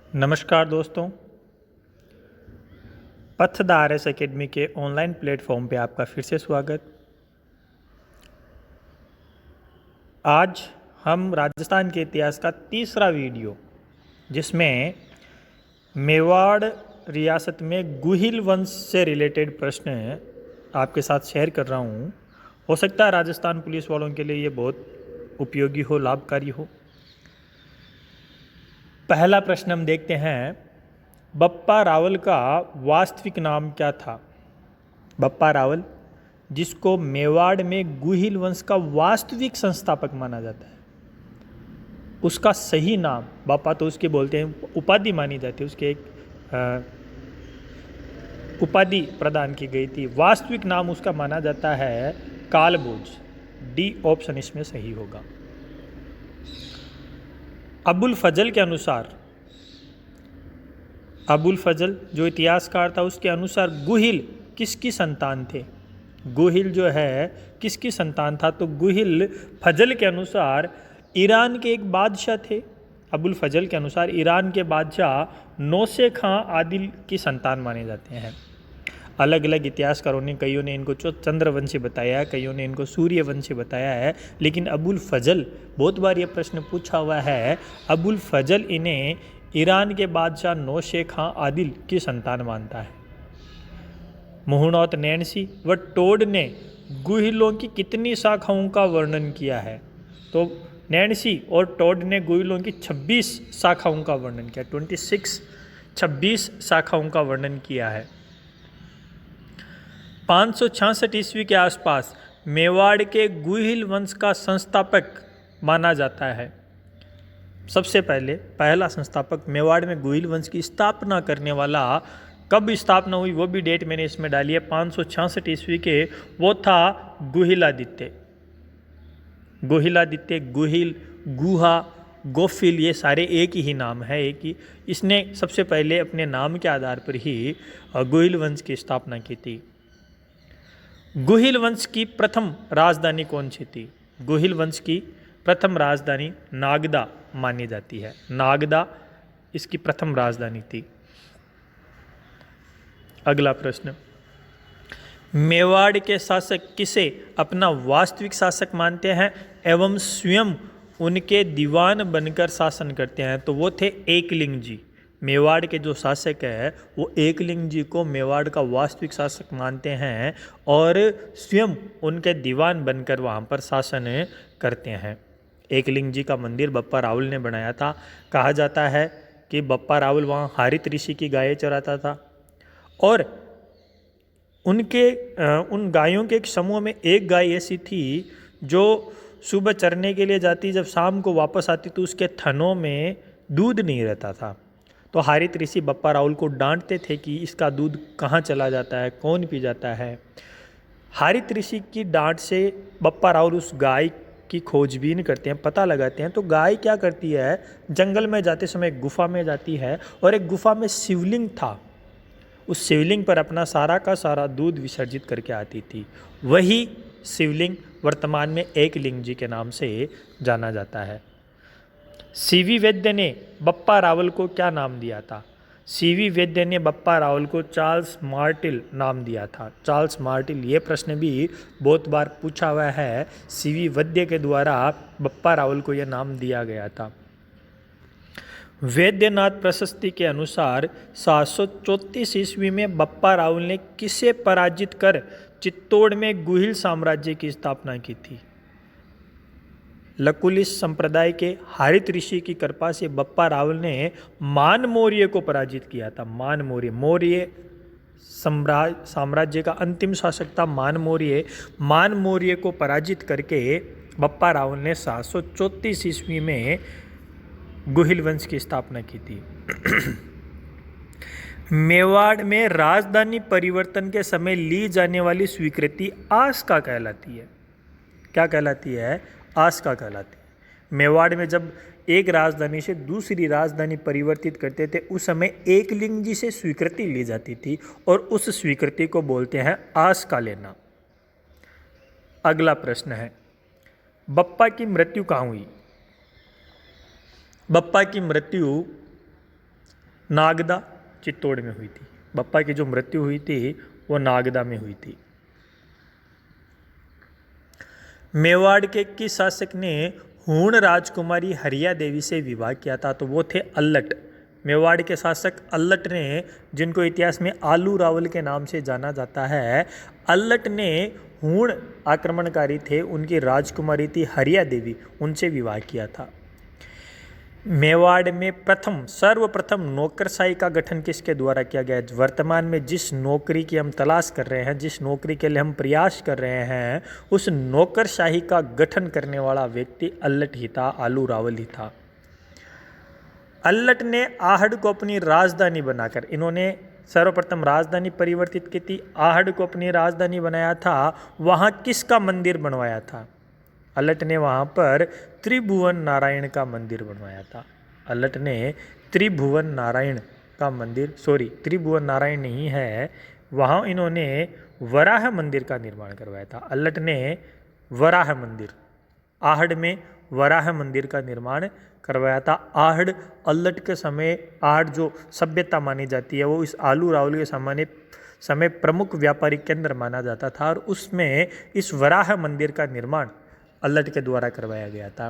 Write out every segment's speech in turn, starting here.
नमस्कार दोस्तों, पथदार S academy के ऑनलाइन प्लेटफॉर्म पे आपका फिर से स्वागत। आज हम राजस्थान के इतिहास का तीसरा वीडियो, जिसमें मेवाड़ रियासत में गुहिल वंश से रिलेटेड प्रश्न आपके साथ शेयर कर रहा हूँ। हो सकता है राजस्थान पुलिस वालों के लिए ये बहुत उपयोगी हो, लाभकारी हो। पहला प्रश्न हम देखते हैं, बप्पा रावल का वास्तविक नाम क्या था? बप्पा रावल, जिसको मेवाड़ में गुहिल वंश का वास्तविक संस्थापक माना जाता है, उसका सही नाम, बप्पा तो उसके बोलते हैं, उपाधि मानी जाती है, उसके एक उपाधि प्रदान की गई थी। वास्तविक नाम उसका माना जाता है कालभोज। डी ऑप्शन इसमें सही होगा। अबुल फजल के अनुसार, अबुल फजल जो इतिहासकार था, उसके अनुसार गुहिल किसकी संतान थे? गुहिल जो है किसकी संतान था? तो गुहिल फजल के अनुसार ईरान के एक बादशाह थे। अबुल फजल के अनुसार ईरान के बादशाह नौसे खां आदिल की संतान माने जाते हैं। अलग अलग इतिहासकारों ने, कईयों ने इनको चंद्रवंशी बताया है, कईयों ने इनको सूर्यवंशी बताया है, लेकिन अबुल फजल, बहुत बार ये प्रश्न पूछा हुआ है, अबुल फजल इन्हें ईरान के बादशाह नौशे खां आदिल की संतान मानता है। मुहुनौत नैन्सी व टोड ने गुहिलों की कितनी शाखाओं का वर्णन किया है? तो नैन्सी और टोड ने गुहिलों की 26 शाखाओं का वर्णन किया। 26 शाखाओं का वर्णन किया है। 566 ईस्वी के आसपास मेवाड़ के गुहिल वंश का संस्थापक माना जाता है। सबसे पहले पहला संस्थापक मेवाड़ में गुहिल वंश की स्थापना करने वाला, कब स्थापना हुई वो भी डेट मैंने इसमें डाली है, 566 ईस्वी के, वो था गुहिलादित्य। गुहिलादित्य, गुहिल, गुहा, गोफिल, ये सारे एक ही नाम है, एक ही। इसने सबसे पहले अपने नाम के आधार पर ही गुहिल वंश की स्थापना की थी। गुहिल वंश की प्रथम राजधानी कौन सी थी? गुहिल वंश की प्रथम राजधानी नागदा मानी जाती है। नागदा इसकी प्रथम राजधानी थी। अगला प्रश्न, मेवाड़ के शासक किसे अपना वास्तविक शासक मानते हैं एवं स्वयं उनके दीवान बनकर शासन करते हैं? तो वो थे एकलिंग जी। मेवाड़ के जो शासक है वो एकलिंग जी को मेवाड़ का वास्तविक शासक मानते हैं और स्वयं उनके दीवान बनकर वहाँ पर शासन करते हैं। एकलिंग जी का मंदिर बप्पा रावल ने बनाया था। कहा जाता है कि बप्पा रावल वहाँ हारित ऋषि की गायें चराता था और उनके उन गायों के एक समूह में एक गाय ऐसी थी जो सुबह चरने के लिए जाती, जब शाम को वापस आती तो उसके थनों में दूध नहीं रहता था। तो हारित ऋषि बप्पा रावल को डांटते थे कि इसका दूध कहाँ चला जाता है, कौन पी जाता है। हारित ऋषि की डांट से बप्पा रावल उस गाय की खोजबीन करते हैं, पता लगाते हैं। तो गाय क्या करती है, जंगल में जाते समय गुफा में जाती है और एक गुफा में शिवलिंग था, उस शिवलिंग पर अपना सारा का सारा दूध विसर्जित करके आती थी। वही शिवलिंग वर्तमान में एकलिंग जी के नाम से जाना जाता है। सीवी वैद्य ने बप्पा रावल को क्या नाम दिया था? सीवी वैद्य ने बप्पा रावल को चार्ल्स मार्टिल नाम दिया था। चार्ल्स मार्टिल, ये प्रश्न भी बहुत बार पूछा हुआ है। सीवी वैद्य के द्वारा बप्पा रावल को यह नाम दिया गया था। वैद्यनाथ प्रशस्ति के अनुसार 734 ईस्वी में बप्पा रावल ने किसे पराजित कर चित्तौड़ में गुहिल साम्राज्य की स्थापना की थी? लकुलिश संप्रदाय के हारित ऋषि की कृपा से बप्पा रावल ने मान मौर्य को पराजित किया था। मान मौर्य, मौर्य साम्राज्य का अंतिम शासक था मान मौर्य। मान मौर्य को पराजित करके बप्पा रावल ने 734 ईस्वी में गुहिल वंश की स्थापना की थी। मेवाड़ में राजधानी परिवर्तन के समय ली जाने वाली स्वीकृति आस्का कहलाती है। क्या कहलाती है? आस्का कहलाती है। मेवाड़ में जब एक राजधानी से दूसरी राजधानी परिवर्तित करते थे, उस समय एकलिंग जी से स्वीकृति ली जाती थी और उस स्वीकृति को बोलते हैं आस्का लेना। अगला प्रश्न है, बप्पा की मृत्यु कहाँ हुई? बप्पा की मृत्यु नागदा चित्तौड़ में हुई थी। बप्पा की जो मृत्यु हुई थी वो नागदा में हुई थी। मेवाड़ के किस शासक ने हूण राजकुमारी हरिया देवी से विवाह किया था? तो वो थे अल्लट। मेवाड़ के शासक अल्लट ने, जिनको इतिहास में आलू रावल के नाम से जाना जाता है, अल्लट ने हूण आक्रमणकारी थे, उनकी राजकुमारी थी हरिया देवी, उनसे विवाह किया था। मेवाड़ में सर्वप्रथम नौकरशाही का गठन किसके द्वारा किया गया? वर्तमान में जिस नौकरी की हम तलाश कर रहे हैं, जिस नौकरी के लिए हम प्रयास कर रहे हैं, उस नौकरशाही का गठन करने वाला व्यक्ति अल्लट ही था, आलू रावल ही था। अल्लट ने आहड़ को अपनी राजधानी बनाकर, इन्होंने सर्वप्रथम राजधानी परिवर्तित की थी, आहड़ को अपनी राजधानी बनाया था। वहाँ किसका मंदिर बनवाया था? अल्लट ने वहाँ पर त्रिभुवन नारायण का मंदिर बनवाया था। अल्लट ने त्रिभुवन नारायण का मंदिर, त्रिभुवन नारायण नहीं है, वहाँ इन्होंने वराह मंदिर का निर्माण करवाया था। अल्लट ने वराह मंदिर, आहड़ में वराह मंदिर का निर्माण करवाया था। आहड़ अल्लट के समय, आहड़ जो सभ्यता मानी जाती है वो इस आलू रावल के समय प्रमुख व्यापारिक केंद्र माना जाता था, और उसमें इस वराह मंदिर का निर्माण अल्लट के द्वारा करवाया गया था।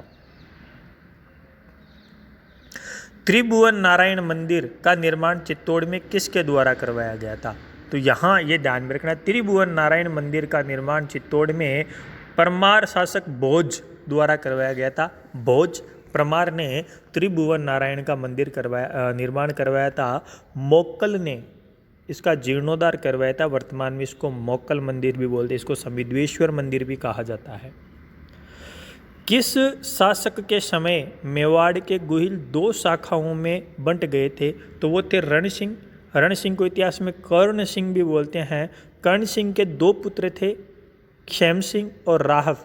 त्रिभुवन नारायण मंदिर का निर्माण चित्तौड़ में किसके द्वारा करवाया गया था? तो यहाँ ये ध्यान में रखना, त्रिभुवन नारायण मंदिर का निर्माण चित्तौड़ में परमार शासक भोज द्वारा करवाया गया था। भोज परमार ने त्रिभुवन नारायण का मंदिर निर्माण करवाया था। मोक्कल ने इसका जीर्णोद्धार करवाया था। वर्तमान में इसको मोक्कल मंदिर भी बोलते हैं, इसको संबिद्वेश्वर मंदिर भी कहा जाता है। किस शासक के समय मेवाड़ के गुहिल दो शाखाओं में बंट गए थे? तो वो थे रण सिंह। रण सिंह को इतिहास में कर्ण सिंह भी बोलते हैं। कर्ण सिंह के दो पुत्र थे, खेम सिंह और राहव।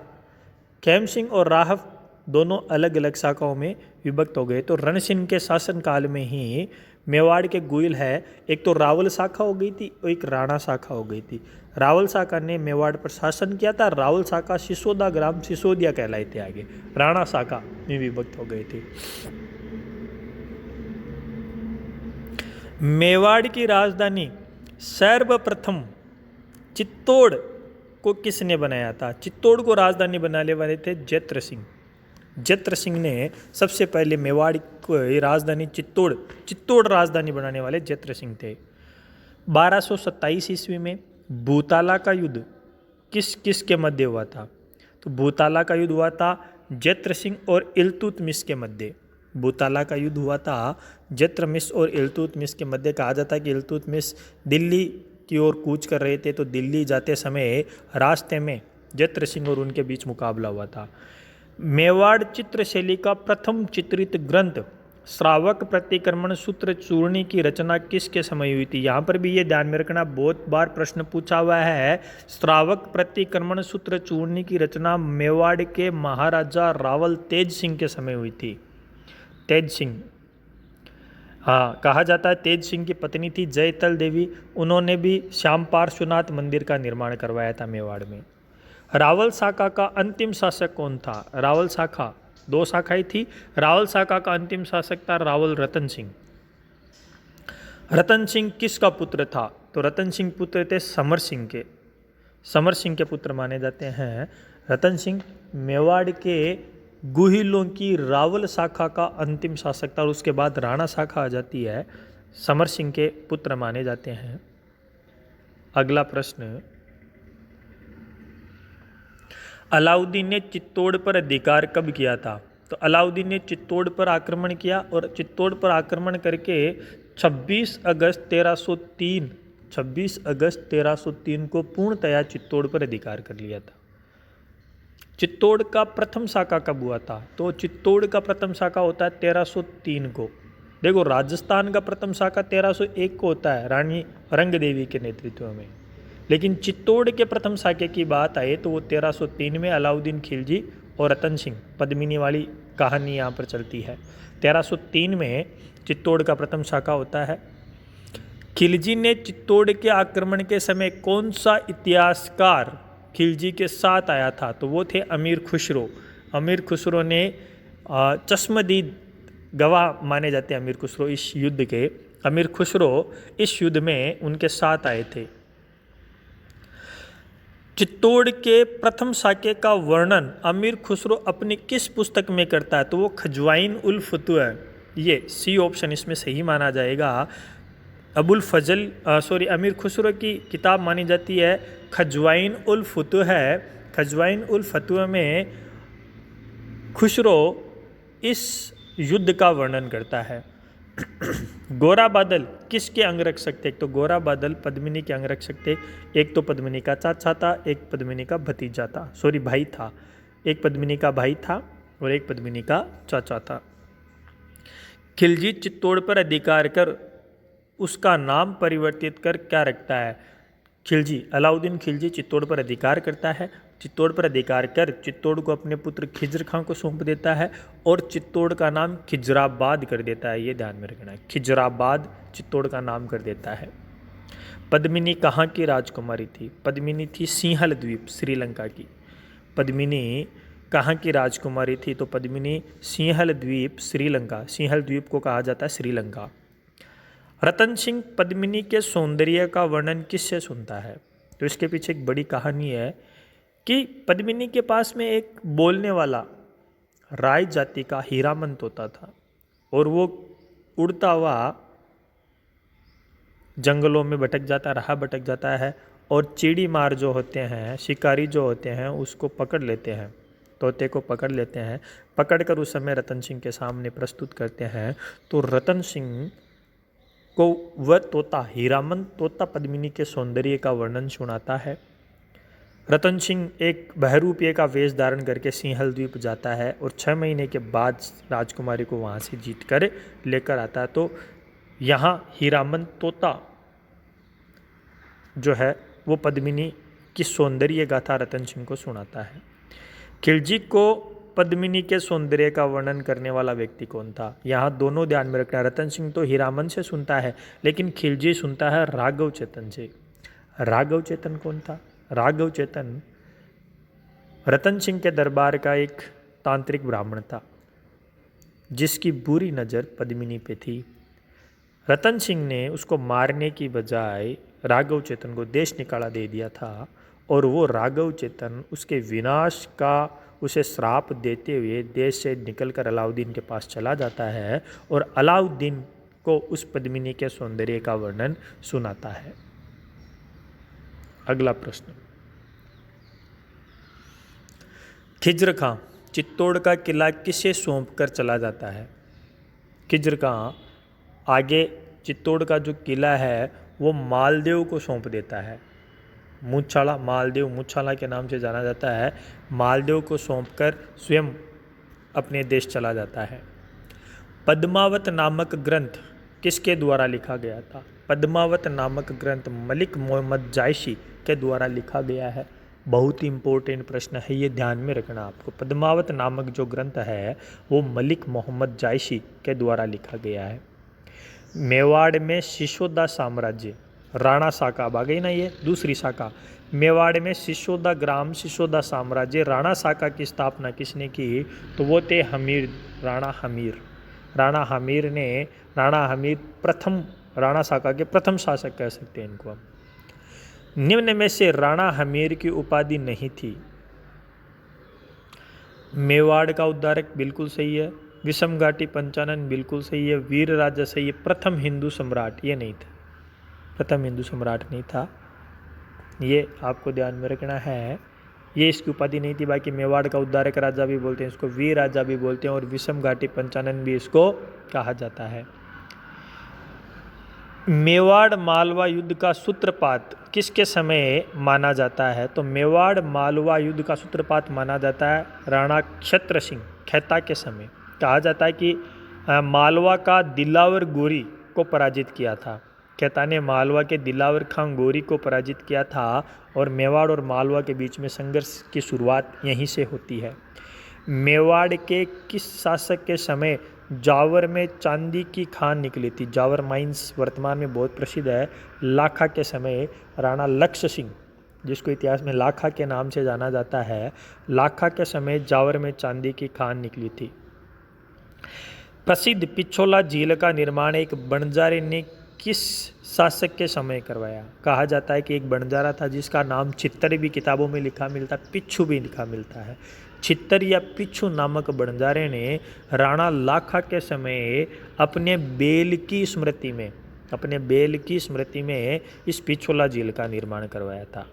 खेम सिंह और राहव दोनों अलग अलग शाखाओं में विभक्त हो गए। तो रण सिंह के शासनकाल में ही मेवाड़ के गुहिल है, एक तो रावल शाखा हो गई थी और एक राणा शाखा हो गई थी। रावल शाखा ने मेवाड़ पर शासन किया था। रावल शाखा सिसोदा ग्राम सिसोदिया कहलाए थे आगे। राणा शाखा में विभक्त हो गए थे। मेवाड़ की राजधानी सर्वप्रथम चित्तौड़ को किसने बनाया था? चित्तौड़ को राजधानी बनाने वाले थे जत्र सिंह। जत्र सिंह ने सबसे पहले मेवाड़ को राजधानी चित्तौड़ राजधानी बनाने वाले जत्र सिंह थे। 1227 ईस्वी में भूताला का युद्ध किस के मध्य हुआ था? तो भूताला का युद्ध हुआ था जत्र सिंह और इल्तुतमिश के मध्य। भूताला का युद्ध हुआ था जत्रमिश और इल्तुतमिश के मध्य। कहा जाता है कि इल्तुतमिश दिल्ली की ओर कूच कर रहे थे, तो दिल्ली जाते समय रास्ते में जत्र सिंह और उनके बीच मुकाबला हुआ था। मेवाड़ चित्रशैली का प्रथम चित्रित ग्रंथ श्रावक प्रतिक्रमण सूत्र चूर्णी की रचना किसके समय हुई थी? यहाँ पर भी ये ध्यान में रखना, बहुत बार प्रश्न पूछा हुआ है। श्रावक प्रतिक्रमण सूत्र चूर्णी की रचना मेवाड़ के महाराजा रावल तेज सिंह के समय हुई थी। तेज सिंह, हाँ, कहा जाता है तेज सिंह की पत्नी थी जयतल देवी, उन्होंने भी श्याम पार्श्वनाथ मंदिर का निर्माण करवाया था मेवाड़ में। रावल शाखा का अंतिम शासक कौन था? रावल शाखा, दो शाखाएं थी। रावल शाखा का अंतिम शासक था रावल रतन सिंह। रतन सिंह किसका पुत्र था? तो रतन सिंह पुत्र थे समर सिंह के। समर सिंह के पुत्र माने जाते हैं रतन सिंह। मेवाड़ के गुहिलों की रावल शाखा का अंतिम शासक था, और उसके बाद राणा शाखा आ जाती है। समर सिंह के पुत्र माने जाते हैं। अगला प्रश्न, अलाउद्दीन ने चित्तौड़ पर अधिकार कब किया था? तो अलाउद्दीन ने चित्तौड़ पर आक्रमण किया, और चित्तौड़ पर आक्रमण करके 26 अगस्त 1303 को पूर्णतया चित्तौड़ पर अधिकार कर लिया था। चित्तौड़ का प्रथम शाखा कब हुआ था? तो चित्तौड़ का प्रथम शाखा होता है 1303 को। देखो, राजस्थान का प्रथम शाखा 1301 को होता है रानी रंग देवी के नेतृत्व में, लेकिन चित्तौड़ के प्रथम शाखा की बात आए तो वो 1303 में अलाउद्दीन खिलजी और रतन सिंह, पद्मिनी वाली कहानी यहाँ पर चलती है। 1303 में चित्तौड़ का प्रथम शाखा होता है। खिलजी ने चित्तौड़ के आक्रमण के समय कौन सा इतिहासकार खिलजी के साथ आया था? तो वो थे अमीर खुसरो। अमीर खुसरो ने चश्मदीद गवाह माने जाते हैं अमीर खुसरो इस युद्ध के। अमीर खुसरो इस युद्ध में उनके साथ आए थे। चित्तौड़ के प्रथम साके का वर्णन अमीर खुसरो अपनी किस पुस्तक में करता है? तो वो खजवाइन उल फतूह है। ये सी ऑप्शन इसमें सही माना जाएगा। अमीर खुसरो की किताब मानी जाती है खजवाइन उल फतूह है। खजवाइन उल फतूह में खुसरो इस युद्ध का वर्णन करता है। गोरा बादल किसके अंग रख सकते? एक तो गोरा बादल पद्मिनी के अंग रख सकते, एक तो पद्मिनी का चाचा था, एक पद्मिनी का भतीजा था, भाई था। एक पद्मिनी का भाई था और एक पद्मिनी का चाचा था। खिलजी चित्तौड़ पर अधिकार कर उसका नाम परिवर्तित कर क्या रखता है? खिलजी, अलाउद्दीन खिलजी चित्तौड़ पर अधिकार करता है। चित्तौड़ पर अधिकार कर चित्तौड़ को अपने पुत्र खिज्र खां को सौंप देता है और चित्तौड़ का नाम खिजराबाद कर देता है। ये ध्यान में रखना है, खिजराबाद चित्तौड़ का नाम कर देता है। पद्मिनी कहाँ की राजकुमारी थी? पद्मिनी थी सिंहल द्वीप, श्रीलंका की। पद्मिनी कहाँ की राजकुमारी थी? तो पद्मिनी सिंहल द्वीप, श्रीलंका। सिंहल द्वीप को कहा जाता है श्रीलंका। रतन सिंह पद्मिनी के सौंदर्य का वर्णन किससे सुनता है? तो इसके पीछे एक बड़ी कहानी है कि पद्मिनी के पास में एक बोलने वाला राय जाति का हीरामन तोता था और वो उड़ता हुआ जंगलों में भटक जाता है और चिड़ी मार जो होते हैं, शिकारी जो होते हैं, उसको पकड़ लेते हैं, तोते को पकड़ लेते हैं। पकड़कर उस समय रतन सिंह के सामने प्रस्तुत करते हैं। तो रतन सिंह को वह तोता, हीरामन तोता, पद्मिनी के सौंदर्य का वर्णन सुनाता है। रतन सिंह एक बहरूपिये का वेश धारण करके सिंहल द्वीप जाता है और 6 महीने के बाद राजकुमारी को वहाँ से जीत कर लेकर आता है। तो यहाँ हीरामन तोता जो है वो पद्मिनी की सौंदर्य गाथा रतन सिंह को सुनाता है। खिलजी को पद्मिनी के सौंदर्य का वर्णन करने वाला व्यक्ति कौन था? यहाँ दोनों ध्यान में रखना है। रतन सिंह तो हीरामन से सुनता है, लेकिन खिलजी सुनता है राघव चेतन से। राघव चेतन कौन था? राघव चेतन रतन सिंह के दरबार का एक तांत्रिक ब्राह्मण था जिसकी बुरी नज़र पद्मिनी पे थी। रतन सिंह ने उसको मारने की बजाय राघव चेतन को देश निकाला दे दिया था और वो राघव चेतन उसके विनाश का उसे श्राप देते हुए देश से निकलकर अलाउद्दीन के पास चला जाता है और अलाउद्दीन को उस पद्मिनी के सौंदर्य का वर्णन सुनाता है। अगला प्रश्न, खिज्र खां चित्तौड़ का किला किसे सौंप कर चला जाता है? खिज्र खां आगे चित्तौड़ का जो किला है वो मालदेव को सौंप देता है। मूछाला, मालदेव मूछाला के नाम से जाना जाता है। मालदेव को सौंपकर स्वयं अपने देश चला जाता है। पद्मावत नामक ग्रंथ किसके द्वारा लिखा गया था? पद्मावत नामक ग्रंथ मलिक मोहम्मद जायसी के द्वारा लिखा गया है। बहुत ही इंपॉर्टेंट प्रश्न है, ये ध्यान में रखना आपको। पद्मावत नामक जो ग्रंथ है वो मलिक मोहम्मद जायसी के द्वारा लिखा गया है। मेवाड़ में सिसोदा साम्राज्य, राणा शाखा आ गई ना, ये दूसरी शाखा। मेवाड़ में सिसोदा ग्राम, सिसोदा साम्राज्य, राणा शाखा की स्थापना किसने की? तो वो थे हमीर, राणा हमीर। राणा हमीर प्रथम, राणा शाखा के प्रथम शासक कह सकते हैं इनको हम। निम्न में से राणा हमीर की उपाधि नहीं थी। मेवाड़ का उद्धारक बिल्कुल सही है, विषम घाटी पंचानन बिल्कुल सही है, वीर राजा सही है, प्रथम हिंदू सम्राट ये नहीं था, प्रथम हिंदू सम्राट नहीं था, ये आपको ध्यान में रखना है। ये इसकी उपाधि नहीं थी। बाकी मेवाड़ का उद्धारक राजा भी बोलते हैं इसको, वीर राजा भी बोलते हैं और विषम घाटी पंचानन भी इसको कहा जाता है। मेवाड़ मालवा युद्ध का सूत्रपात किसके समय माना जाता है? तो मेवाड़ मालवा युद्ध का सूत्रपात माना जाता है राणा क्षत्र सिंह खेता के समय। कहा जाता है कि मालवा का दिलावर गोरी को पराजित किया था। खेता ने मालवा के दिलावर खां गोरी को पराजित किया था और मेवाड़ और मालवा के बीच में संघर्ष की शुरुआत यहीं से होती है। मेवाड़ के किस शासक के समय जावर में चांदी की खान निकली थी? जावर माइंस वर्तमान में बहुत प्रसिद्ध है। लाखा के समय राणा लक्ष्य सिंह, जिसको इतिहास में लाखा के नाम से जाना जाता है, लाखा के समय जावर में चांदी की खान निकली थी। प्रसिद्ध पिछोला झील का निर्माण एक बंजारे ने किस शासक के समय करवाया? कहा जाता है कि एक बंजारा था जिसका नाम छित्तर भी किताबों में लिखा मिलता है, पिच्छू भी लिखा मिलता है। छित्तर या पिच्छू नामक बंजारे ने राणा लाखा के समय अपने बेल की स्मृति में इस पिछोला झील का निर्माण करवाया था।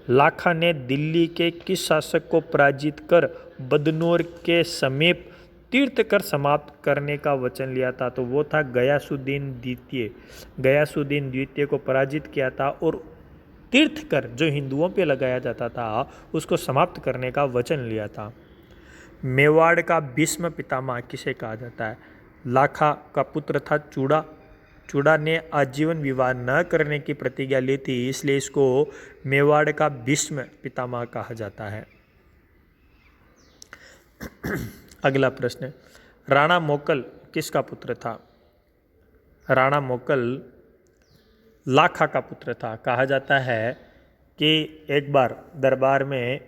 लाखा ने दिल्ली के किस शासक को पराजित कर बदनौर के समीप तीर्थ कर समाप्त करने का वचन लिया था? तो वो था गयासुद्दीन द्वितीय। गयासुद्दीन द्वितीय को पराजित किया था और तीर्थ कर जो हिंदुओं पे लगाया जाता था उसको समाप्त करने का वचन लिया था। मेवाड़ का भीष्म पितामह किसे कहा जाता है? लाखा का पुत्र था चूड़ा। चूड़ा ने आजीवन विवाह न करने की प्रतिज्ञा ली थी, इसलिए इसको मेवाड़ का भीष्म पितामह कहा जाता है। अगला प्रश्न, राणा मोकल किसका पुत्र था? राणा मोकल लाखा का पुत्र था। कहा जाता है कि एक बार दरबार में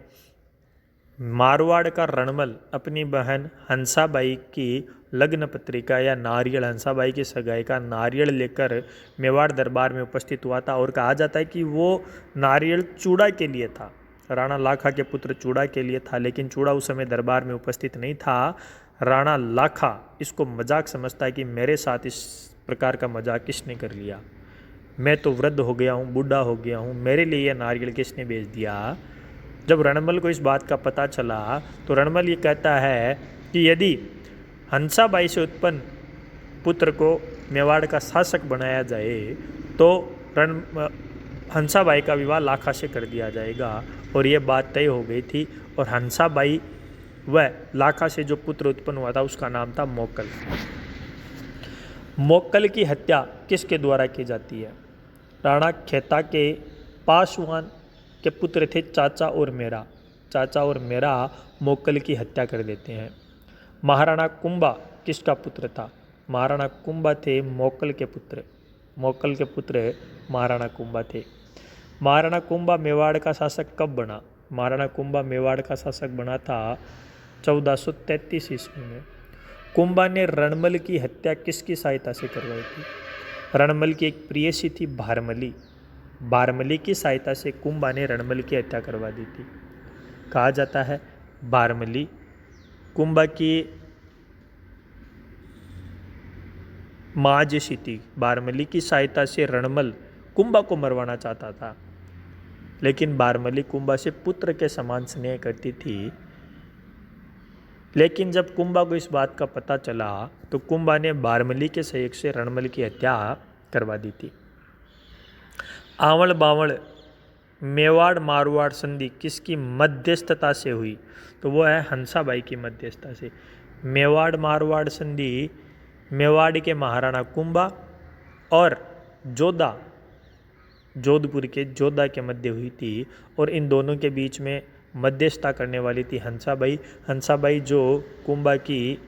मारवाड़ का रणमल अपनी बहन हंसाबाई की लग्न पत्रिका या नारियल, हंसाबाई की सगाई का नारियल लेकर मेवाड़ दरबार में उपस्थित हुआ था और कहा जाता है कि वो नारियल चूड़ा के लिए था। राणा लाखा के पुत्र चूड़ा के लिए था, लेकिन चूड़ा उस समय दरबार में उपस्थित नहीं था। राणा लाखा इसको मजाक समझता है कि मेरे साथ इस प्रकार का मजाक किसने कर लिया, मैं तो वृद्ध हो गया हूँ, बूढ़ा हो गया हूँ, मेरे लिए यह नारियल किसने भेज दिया। जब रणमल को इस बात का पता चला तो रणमल ये कहता है कि यदि हंसाबाई से उत्पन्न पुत्र को मेवाड़ का शासक बनाया जाए तो हंसाबाई का विवाह लाखा से कर दिया जाएगा। और ये बात तय हो गई थी और हंसाबाई व लाखा से जो पुत्र उत्पन्न हुआ था उसका नाम था मोकल। मोकल की हत्या किसके द्वारा की जाती है? राणा खेता के पासवान के पुत्र थे चाचा और मेरा मोकल की हत्या कर देते हैं। महाराणा कुंभा किसका पुत्र था? महाराणा कुंभा थे मोकल के पुत्र। मोकल के पुत्र महाराणा कुंभा थे। महाराणा कुंभा मेवाड़ का शासक कब बना? महाराणा कुंभा मेवाड़ का शासक बना था 1433 ईस्वी में। कुंभा ने रणमल की हत्या किसकी सहायता से करवाई थी? रणमल की एक प्रेयसी थी बारमली की सहायता से कुंभा ने रणमल की हत्या करवा दी थी। कहा जाता है बारमली कुंभा की माँ जैसी थी। बारमली की सहायता से रणमल कुंभा को मरवाना चाहता था, लेकिन बारमली कुंभा से पुत्र के समान स्नेह करती थी। लेकिन जब कुंभा को इस बात का पता चला तो कुंभा ने बारमली के सहयोग से रणमल की हत्या करवा दी थी। आवड़ बावड़ मेवाड़ मारवाड़ संधि किसकी मध्यस्थता से हुई? तो वो है हंसाबाई की मध्यस्थता से। मेवाड़ मारवाड़ संधि मेवाड़ के महाराणा कुंभा और जोधपुर के जोधा के मध्य हुई थी और इन दोनों के बीच में मध्यस्थता करने वाली थी हंसाबाई। हंसाबाई जो कुंभा की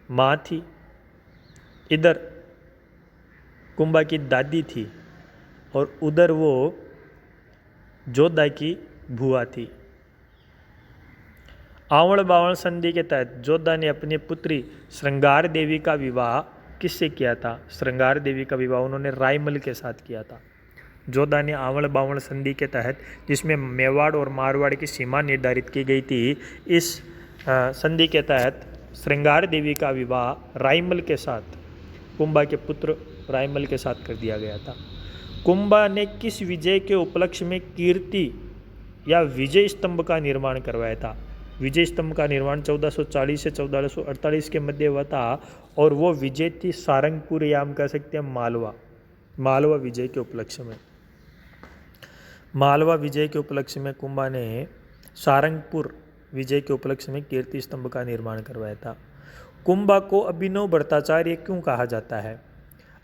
माँ थी, इधर कुंभा की दादी थी और उधर वो जोधा की भुआ थी। आवड़ बावड़ संधि के तहत जोधा ने अपनी पुत्री श्रृंगार देवी का विवाह किससे किया था? श्रृंगार देवी का विवाह उन्होंने रायमल के साथ किया था। जोधा ने आवड़ बावड़ संधि के तहत, जिसमें मेवाड़ और मारवाड़ की सीमा निर्धारित की गई थी, इस संधि के तहत श्रृंगार देवी का विवाह रायमल के साथ, कुंभा के पुत्र रायमल के साथ कर दिया गया था। कुंभा ने किस विजय के उपलक्ष्य में कीर्ति या विजय स्तंभ का निर्माण करवाया था? विजय स्तंभ का निर्माण 1440 से 1448 के मध्य हुआ था और वो विजय थी सारंगपुर या हम कह सकते हैं मालवा विजय के उपलक्ष्य में। मालवा विजय के उपलक्ष्य में कुंभा ने सारंगपुर विजय के उपलक्ष्य में कीर्ति स्तंभ का निर्माण करवाया था। कुंभा को अभिनव भट्टाचार्य क्यों कहा जाता है?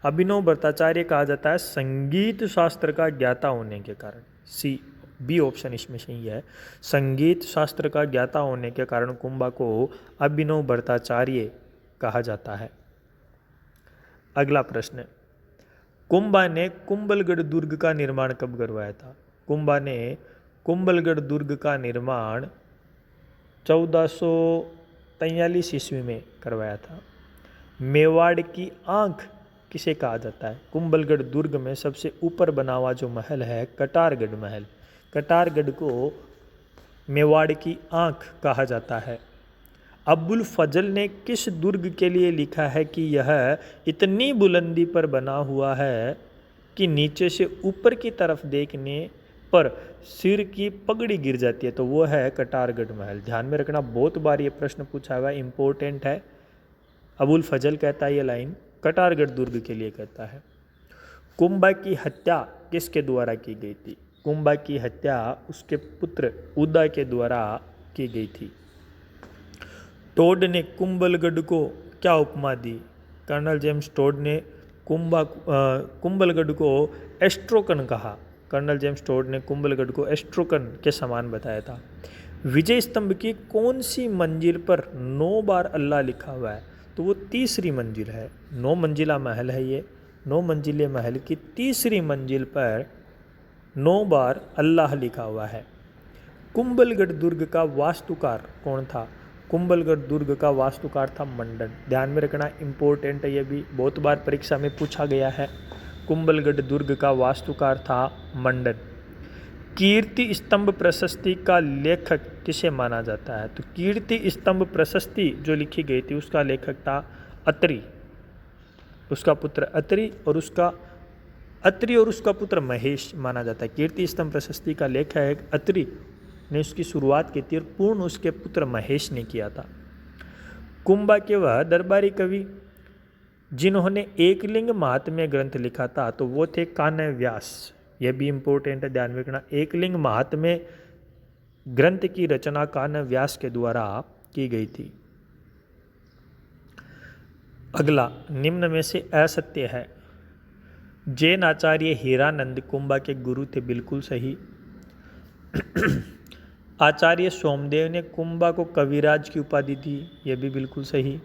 अभिनव भट्टाचार्य कहा जाता है संगीत शास्त्र का ज्ञाता होने के कारण। बी ऑप्शन इसमें सही है। संगीत शास्त्र का ज्ञाता होने के कारण कुंभा को अभिनव भट्टाचार्य कहा जाता है। अगला प्रश्न, कुंभा ने कुंभलगढ़ दुर्ग का निर्माण कब करवाया था? कुंभा ने कुंभलगढ़ दुर्ग का निर्माण 1443 ईस्वी में करवाया था। मेवाड़ की आंख किसे कहा जाता है? कुंभलगढ़ दुर्ग में सबसे ऊपर बना हुआ जो महल है कटारगढ़ महल, कटारगढ़ को मेवाड़ की आंख कहा जाता है। अबुल फजल ने किस दुर्ग के लिए लिखा है कि यह इतनी बुलंदी पर बना हुआ है कि नीचे से ऊपर की तरफ देखने पर सिर की पगड़ी गिर जाती है? तो वो है कटारगढ़ महल। ध्यान में रखना, बहुत बार ये प्रश्न पूछा हुआ है, इंपॉर्टेंट है। अबुल फजल कहता है ये लाइन, कटारगढ़ दुर्ग के लिए कहता है। कुंभा की हत्या किसके द्वारा की गई थी? कुंभा की हत्या उसके पुत्र उदा के द्वारा की गई थी। टोड ने कुंभलगढ़ को क्या उपमा दी? कर्नल जेम्स टोड ने कुंभलगढ़ को एस्ट्रोकन कहा। कर्नल जेम्स टोड ने कुंभलगढ़ को एस्ट्रोकन के समान बताया था। विजय स्तंभ की कौन सी मंजिल पर 9 बार अल्लाह लिखा हुआ है? तो वो तीसरी मंजिल है। 9 मंजिला महल है ये। 9 मंजिले महल की तीसरी मंजिल पर 9 बार अल्लाह लिखा हुआ है। कुंभलगढ़ दुर्ग का वास्तुकार कौन था? कुंभलगढ़ दुर्ग का वास्तुकार था मंडन। ध्यान में रखना, इंपॉर्टेंट है, ये भी बहुत बार परीक्षा में पूछा गया है। कुंभलगढ़ दुर्ग का वास्तुकार था मंडन। कीर्ति स्तंभ प्रशस्ति का लेखक किसे माना जाता है? तो कीर्ति स्तंभ प्रशस्ति जो लिखी गई थी उसका लेखक था अत्रि, उसका पुत्र अत्रि और उसका पुत्र महेश माना जाता है। कीर्ति स्तंभ प्रशस्ति का लेखक अत्रि ने उसकी शुरुआत की थी और पूर्ण उसके पुत्र महेश ने किया था। कुंभा के वह दरबारी कवि जिन्होंने एकलिंग महात्म्य ग्रंथ लिखा था तो वो थे कान्य व्यास। यह भी इंपॉर्टेंट है, ध्यान में रखना। एकलिंग महात्म्य ग्रंथ की रचना कान्य व्यास के द्वारा की गई थी। अगला, निम्न में से असत्य है। जैन आचार्य हीरानंद कुंभा के गुरु थे, बिल्कुल सही। आचार्य सोमदेव ने कुंभा को कविराज की उपाधि दी, यह भी बिल्कुल सही।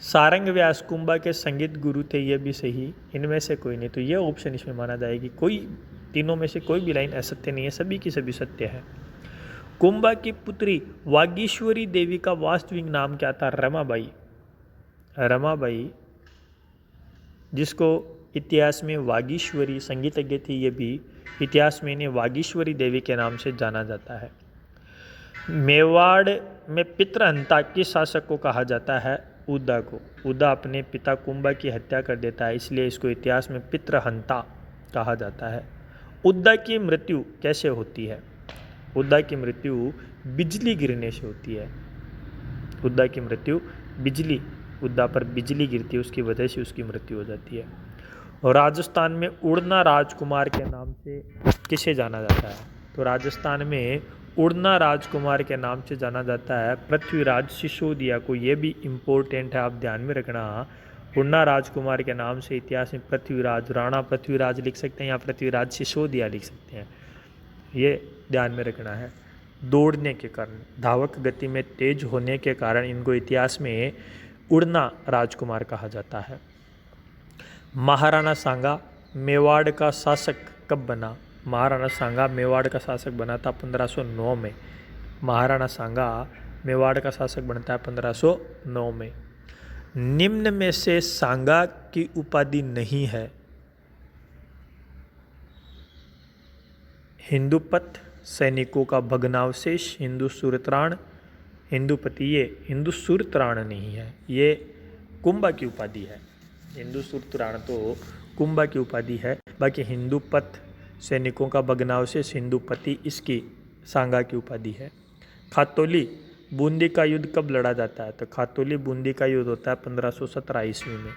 सारंग व्यास कुंभा के संगीत गुरु थे, यह भी सही। इनमें से कोई नहीं, तो यह ऑप्शन इसमें माना जाएगी। कोई तीनों में से कोई भी लाइन असत्य नहीं है, सभी की सभी सत्य है। कुंभा की पुत्री वागीश्वरी देवी का वास्तविक नाम क्या था? रमाबाई। रमाबाई, जिसको इतिहास में वागीश्वरी संगीतज्ञ थी, ये भी इतिहास में इन्हें वागीश्वरी देवी के नाम से जाना जाता है। मेवाड़ में पितृहंता किस शासक को कहा जाता है? उदा को। उदा अपने पिता कुंभा की हत्या कर देता है, इसलिए इसको इतिहास में पितृहंता कहा जाता है। उदा की मृत्यु कैसे होती है? उदा की मृत्यु बिजली गिरने से होती है। उदा की मृत्यु उदा पर बिजली गिरती है, उसकी वजह से उसकी मृत्यु हो जाती है। और राजस्थान में उड़ना राजकुमार के नाम से किसे जाना जाता है? तो राजस्थान में उड़ना राजकुमार के नाम से जाना जाता है पृथ्वीराज सिसोदिया को। ये भी इम्पोर्टेंट है, आप ध्यान में रखना। उड़ना राजकुमार के नाम से इतिहास में पृथ्वीराज, राणा पृथ्वीराज लिख सकते हैं या पृथ्वीराज सिसोदिया लिख सकते हैं, ये ध्यान में रखना है। दौड़ने के कारण, धावक गति में तेज होने के कारण इनको इतिहास में उड़ना राजकुमार कहा जाता है। महाराणा सांगा मेवाड़ का शासक कब बना? महाराणा सांगा मेवाड़ का शासक बना था 1509 में। महाराणा सांगा मेवाड़ का शासक बनता है 1509 में। निम्न में से सांगा की उपाधि नहीं है? हिंदुपथ, सैनिकों का भग्नावशेष, हिंदू सूरत्राण, हिंदुपति। ये हिंदू सूरत्राण नहीं है, ये कुंभा की उपाधि है। हिंदू सूरत्राण तो कुंभा की उपाधि है, बाकी हिंदुपथ, सैनिकों का भग्नावशेष, हिंदुपति इसकी सांगा की उपाधि है। खातौली बूंदी का युद्ध कब लड़ा जाता है? तो खातौली बूंदी का युद्ध होता है 1517 ईस्वी में।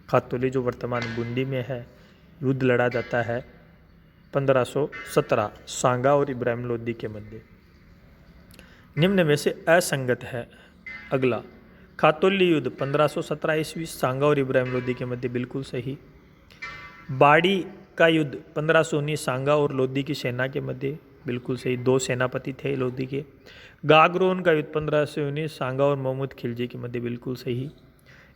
खातौली जो वर्तमान बूंदी में है, युद्ध लड़ा जाता है 1517 सांगा और इब्राहिम लोदी के मध्य। निम्न में से असंगत है। अगला, खातौली युद्ध 1517 ईस्वी, सांगा और इब्राहिम लोदी के मध्य, बिल्कुल सही। बाड़ी का युद्ध 1519 सांगा और लोदी की सेना के मध्य, बिल्कुल सही। 2 सेनापति थे लोदी के। गागरोन का युद्ध 1519 सांगा और मोहम्मद खिलजी के मध्य, बिल्कुल सही।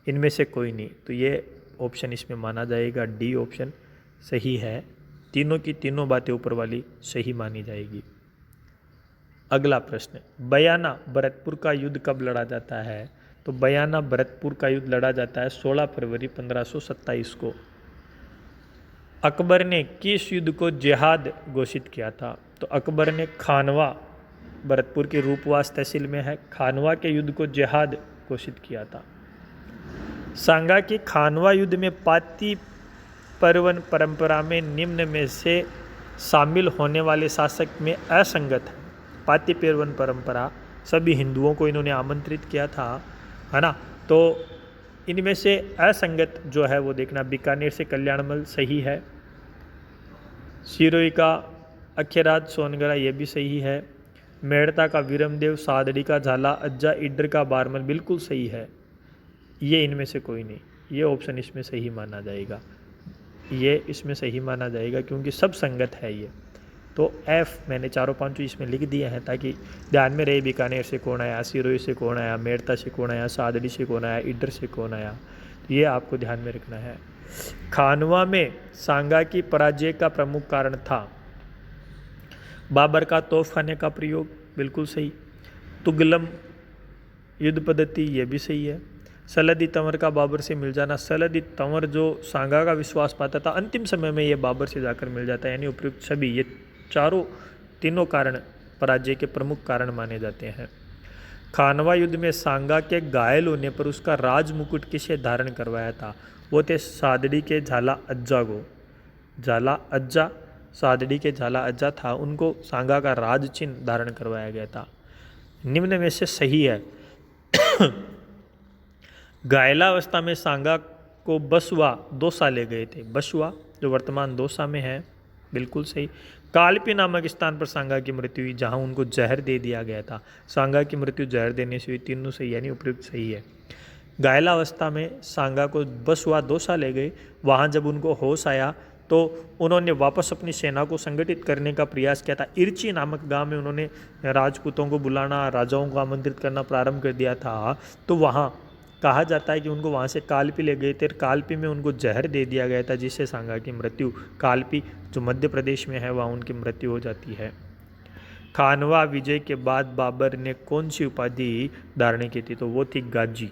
इनमें से कोई नहीं, तो ये ऑप्शन इसमें माना जाएगा, डी ऑप्शन सही है। तीनों की तीनों बातें ऊपर वाली सही मानी जाएगी। अगला प्रश्न, बयाना भरतपुर का युद्ध कब लड़ा जाता है? तो बयाना भरतपुर का युद्ध लड़ा जाता है 16 फरवरी 1527 को। अकबर ने किस युद्ध को जिहाद घोषित किया था? तो अकबर ने खानवा, भरतपुर की रूपवास तहसील में है, खानवा के युद्ध को जिहाद घोषित किया था। सांगा की खानवा युद्ध में पाती पर्वन परंपरा में निम्न में से शामिल होने वाले शासक में असंगत है। पाती पर्वन परंपरा सभी हिंदुओं को इन्होंने आमंत्रित किया था, है ना। तो इनमें से असंगत जो है वो देखना, बीकानेर से कल्याणमल सही है, सिरोही का अक्षराज सोनगरा ये भी सही है, मेड़ता का विरमदेव, सादड़ी का झाला, अज्जा, इडर का बारमल बिल्कुल सही है। ये इनमें से कोई नहीं, ये ऑप्शन इसमें सही माना जाएगा, ये इसमें सही माना जाएगा क्योंकि सब संगत है ये। तो एफ मैंने चारों पांचों इसमें लिख दिए हैं ताकि ध्यान में रहे। बीकानेर से कौन आया, सिरोही से कौन आया, मेड़ता से कौन आया, सादड़ी से कौन आया, इडर से कौन आया, ये आपको ध्यान में रखना है। खानवा में सांगा की पराजय का प्रमुख कारण था बाबर का तोपखाने का प्रयोग, बिल्कुल सही। तुगलम युद्ध पद्धति, ये भी सही है। सलदी तंवर का बाबर से मिल जाना, सलदी तंवर जो सांगा का विश्वास पाता था अंतिम समय में ये बाबर से जाकर मिल जाता है, यानी उपयुक्त सभी ये तीनों कारण पराजय के प्रमुख कारण माने जाते हैं। खानवा युद्ध में सांगा के घायल होने पर उसका राज मुकुट किसे धारण करवाया था? वो थे सादड़ी के झाला अज्जा को। झाला अज्जा, सादड़ी के झाला अज्जा था, उनको सांगा का राज चिन्ह धारण करवाया गया था। निम्न में से सही है। घायलावस्था में सांगा को बसवा दौसा ले गए थे, बसवा जो वर्तमान दौसा में है, बिल्कुल सही। कालपी नामक स्थान पर सांगा की मृत्यु हुई जहां उनको जहर दे दिया गया था, सांगा की मृत्यु जहर देने से हुई, तीनों सही यानी उपयुक्त सही है। घायलावस्था में सांगा को बसवा दौसा ले गए, वहां जब उनको होश आया तो उन्होंने वापस अपनी सेना को संगठित करने का प्रयास किया था। इर्ची नामक गांव में उन्होंने राजपूतों को बुलाना, राजाओं को आमंत्रित करना प्रारंभ कर दिया था। तो वहाँ कहा जाता है कि उनको वहाँ से कालपी ले गए थे, कालपी में उनको जहर दे दिया गया था जिससे सांगा की मृत्यु, कालपी जो मध्य प्रदेश में है वहाँ उनकी मृत्यु हो जाती है। खानवा विजय के बाद बाबर ने कौन सी उपाधि धारण की थी? तो वो थी गाजी।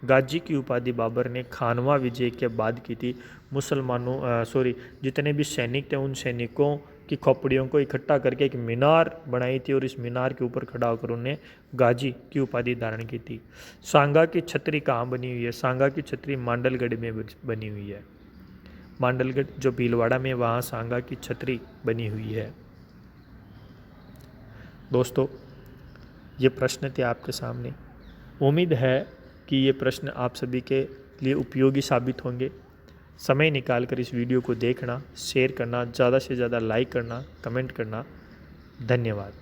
गाजी की उपाधि बाबर ने खानवा विजय के बाद की थी। जितने भी सैनिक थे उन सैनिकों की खोपड़ियों को इकट्ठा करके एक मीनार बनाई थी और इस मीनार के ऊपर खड़ा होकर उन्हें गाजी की उपाधि धारण की थी। सांगा की छतरी कहाँ बनी हुई है? सांगा की छतरी मांडलगढ़ में बनी हुई है। मांडलगढ़ जो भीलवाड़ा में, वहाँ सांगा की छतरी बनी हुई है। दोस्तों ये प्रश्न थे आपके सामने, उम्मीद है कि ये प्रश्न आप सभी के लिए उपयोगी साबित होंगे। समय निकालकर इस वीडियो को देखना, शेयर करना, ज़्यादा से ज़्यादा लाइक करना, कमेंट करना। धन्यवाद।